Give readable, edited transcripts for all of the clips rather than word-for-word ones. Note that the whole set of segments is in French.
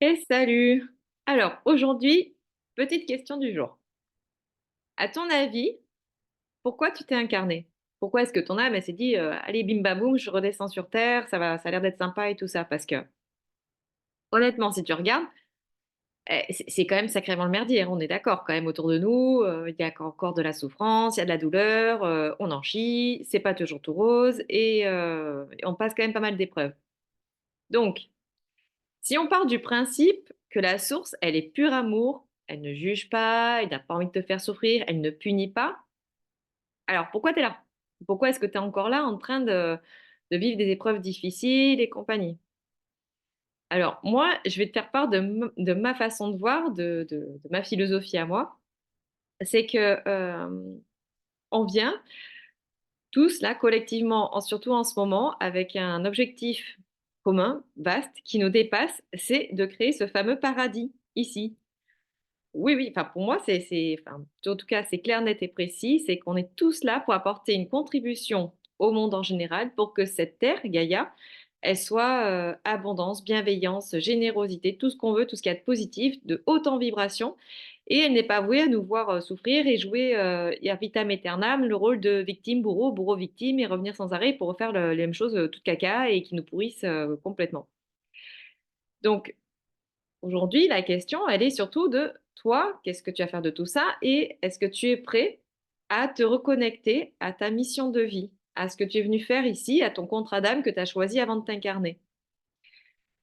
Et salut! Alors, aujourd'hui, petite question du jour. À ton avis, pourquoi tu t'es incarné? Pourquoi est-ce que ton âme, elle s'est dit, allez, bim bam boum, je redescends sur Terre, ça a l'air d'être sympa et tout ça? Parce que, honnêtement, si tu regardes, c'est quand même sacrément le merdier, hein, on est d'accord, quand même, autour de nous, il y a encore de la souffrance, il y a de la douleur, on en chie, c'est pas toujours tout rose et on passe quand même pas mal d'épreuves. Donc, si on part du principe que la source, elle est pur amour, elle ne juge pas, elle n'a pas envie de te faire souffrir, elle ne punit pas, alors pourquoi tu es là? Pourquoi est-ce que tu es encore là en train de vivre des épreuves difficiles et compagnie? Alors moi, je vais te faire part de ma façon de voir, de ma philosophie à moi. C'est que on vient tous là collectivement, surtout en ce moment, avec un objectif commun, vaste, qui nous dépasse, c'est de créer ce fameux paradis ici. Oui, oui, enfin pour moi, enfin, en tout cas, c'est clair, net et précis, c'est qu'on est tous là pour apporter une contribution au monde en général pour que cette terre, Gaïa, elle soit abondance, bienveillance, générosité, tout ce qu'on veut, tout ce qu'il y a de positif, de haute en vibration. Et elle n'est pas vouée à nous voir souffrir et jouer et à vitam aeternam le rôle de victime, bourreau, bourreau, victime et revenir sans arrêt pour refaire les mêmes choses toute caca et qui nous pourrissent complètement. Donc, aujourd'hui, la question, elle est surtout de toi, qu'est-ce que tu vas faire de tout ça et est-ce que tu es prêt à te reconnecter à ta mission de vie, à ce que tu es venu faire ici, à ton contrat d'âme que tu as choisi avant de t'incarner.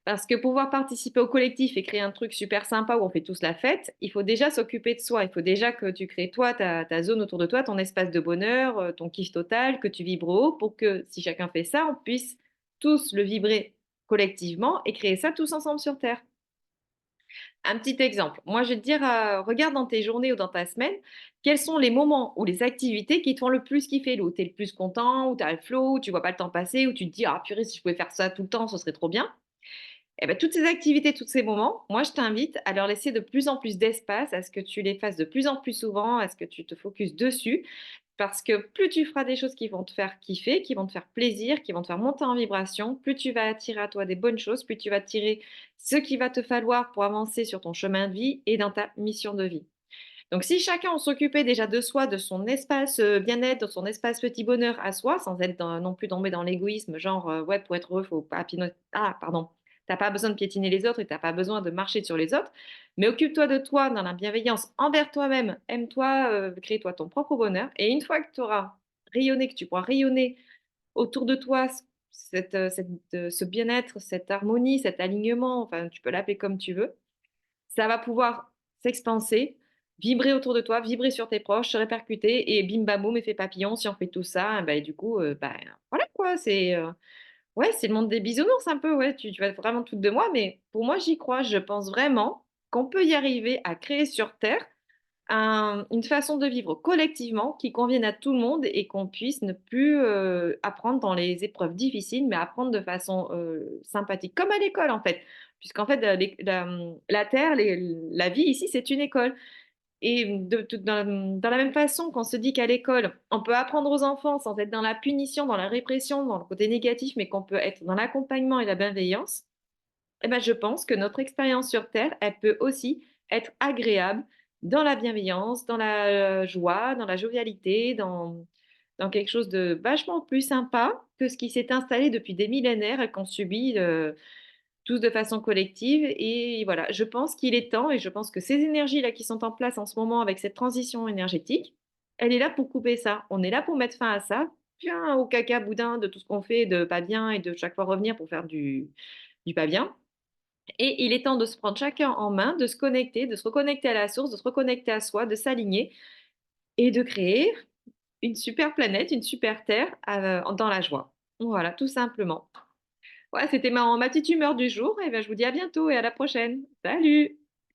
Parce que pouvoir participer au collectif et créer un truc super sympa où on fait tous la fête, il faut déjà s'occuper de soi. Il faut déjà que tu crées toi, ta zone autour de toi, ton espace de bonheur, ton kiff total, que tu vibres haut pour que si chacun fait ça, on puisse tous le vibrer collectivement et créer ça tous ensemble sur Terre. Un petit exemple. Moi, je vais te dire, regarde dans tes journées ou dans ta semaine, quels sont les moments ou les activités qui te font le plus kiffer, où tu es le plus content, où tu as le flow, où tu vois pas le temps passer, où tu te dis, ah purée, si je pouvais faire ça tout le temps, ce serait trop bien. Et ben, toutes ces activités, tous ces moments, moi, je t'invite à leur laisser de plus en plus d'espace, à ce que tu les fasses de plus en plus souvent, à ce que tu te focuses dessus. Parce que plus tu feras des choses qui vont te faire kiffer, qui vont te faire plaisir, qui vont te faire monter en vibration, plus tu vas attirer à toi des bonnes choses, plus tu vas tirer ce qu'il va te falloir pour avancer sur ton chemin de vie et dans ta mission de vie. Donc, si chacun on s'occupait déjà de soi, de son espace bien-être, de son espace petit bonheur à soi, sans être non plus tomber dans l'égoïsme, genre, ouais, pour être heureux, faut pas Ah, pardon. T'as pas besoin de piétiner les autres et t'as pas besoin de marcher sur les autres, mais occupe-toi de toi dans la bienveillance envers toi-même. Aime-toi, crée-toi ton propre bonheur. Et une fois que tu auras rayonné, que tu pourras rayonner autour de toi ce bien-être, cette harmonie, cet alignement, enfin, tu peux l'appeler comme tu veux, ça va pouvoir s'expanser, vibrer autour de toi, vibrer sur tes proches, se répercuter et bim bam boum, effet papillon. Si on fait tout ça, bah, du coup, bah, voilà quoi, ouais, c'est le monde des bisounours un peu, ouais, tu vas être vraiment toute de moi, mais pour moi, j'y crois. Je pense vraiment qu'on peut y arriver à créer sur Terre une façon de vivre collectivement qui convienne à tout le monde et qu'on puisse ne plus apprendre dans les épreuves difficiles, mais apprendre de façon sympathique, comme à l'école en fait. Puisqu'en fait, la Terre, la vie ici, c'est une école. Et dans la même façon qu'on se dit qu'à l'école, on peut apprendre aux enfants sans être dans la punition, dans la répression, dans le côté négatif, mais qu'on peut être dans l'accompagnement et la bienveillance, eh ben, je pense que notre expérience sur Terre, elle peut aussi être agréable dans la bienveillance, dans la joie, dans la jovialité, dans quelque chose de vachement plus sympa que ce qui s'est installé depuis des millénaires et qu'on subit tous de façon collective. Et voilà, je pense qu'il est temps et je pense que ces énergies-là qui sont en place en ce moment avec cette transition énergétique, elle est là pour couper ça. On est là pour mettre fin à ça, bien au caca boudin de tout ce qu'on fait de pas bien et de chaque fois revenir pour faire du pas bien. Et il est temps de se prendre chacun en main, de se connecter, de se reconnecter à la source, de se reconnecter à soi, de s'aligner et de créer une super planète, une super terre dans la joie. Voilà, tout simplement. Ouais, c'était ma petite humeur du jour et ben, je vous dis à bientôt et à la prochaine. Salut!